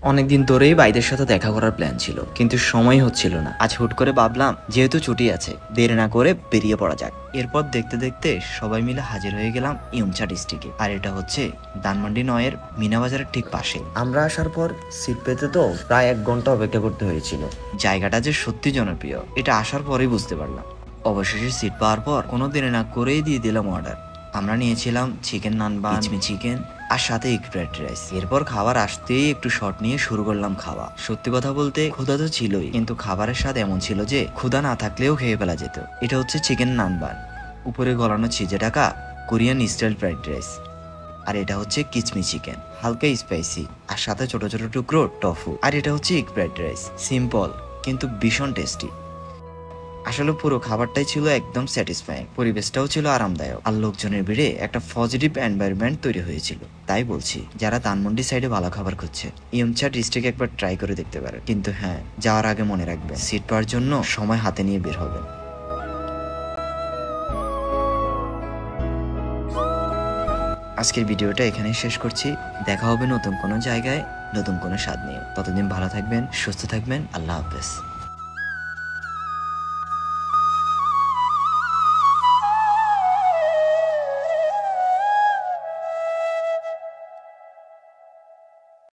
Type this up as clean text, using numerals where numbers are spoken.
অনেকদিন ধরেই ভাইদের সাথে দেখা করার প্ল্যান ছিল, কিন্তু সময় হচ্ছিল না। আজ হুট করে ভাবলাম যেহেতু ছুটি আছে, দেরি না করে বেরিয়ে পড়া যাক। এরপর দেখতে দেখতে সবাই মিলে হাজির হয়ে গেলাম ইয়মচা ডিস্ট্রিক্টে। আর এটা হচ্ছে ধানমন্ডি নয়ের মিনাবাজারের ঠিক পাশে। আমরা আসার পর সিট পেতে তো প্রায় 1 ঘন্টা অপেক্ষা করতে হয়েছিল। জায়গাটা যে সত্যি জনপ্রিয় এটা আসার পরেই বুঝতে পারলাম। অবশেষে সিট পাওয়ার পর কোনো দেরি না করেই দিয়ে দিলাম অর্ডার। আমরা নিয়েছিলাম চিকেন নানবান, কিচমি চিকেন আর সাথে এগ ফ্রাইড রাইস। এরপর খাবার আসতেই একটু শট নিয়ে শুরু করলাম খাওয়া। সত্যি কথা বলতে ক্ষুধা তো ছিলই, কিন্তু খাবারের স্বাদ এমন ছিল যে ক্ষুধা না থাকলেও খেয়ে ফেলা যেত। এটা হচ্ছে চিকেন নানবান, উপরে গলানো চিজে ঢাকা কোরিয়ান স্টাইল ফ্রাইড রাইস। আর এটা হচ্ছে কিচমি চিকেন, হালকা স্পাইসি আর সাথে ছোট ছোট টুকরো টফু। আর এটা হচ্ছে এগ ফ্রাইড রাইস, সিম্পল কিন্তু ভীষণ টেস্টি। আসলে পুরো খাবারটাই ছিল একদম স্যাটিসফাইং, পরিবেশটাও ছিল আরামদায়ক, আর লোকজনের ভিড়ে একটা পজিটিভ এনভায়রনমেন্ট তৈরি হয়েছিল। তাই বলছি, যারা ধানমন্ডি সাইডে ভালো খাবার খুঁজছে ইয়মচা ডিস্ট্রিক্ট একবার ট্রাই করে দেখতে পারে। কিন্তু হ্যাঁ, যাওয়ার আগে মনে রাখবেন সিট পাওয়ার জন্য সময় হাতে নিয়ে বের হবেন। আজকের ভিডিওটা এখানেই শেষ করছি। দেখা হবে নতুন কোনো জায়গায় নতুন কোনো স্বাদ নিয়ে। ততদিন ভালো থাকবেন, সুস্থ থাকবেন। আল্লাহ হাফেজ।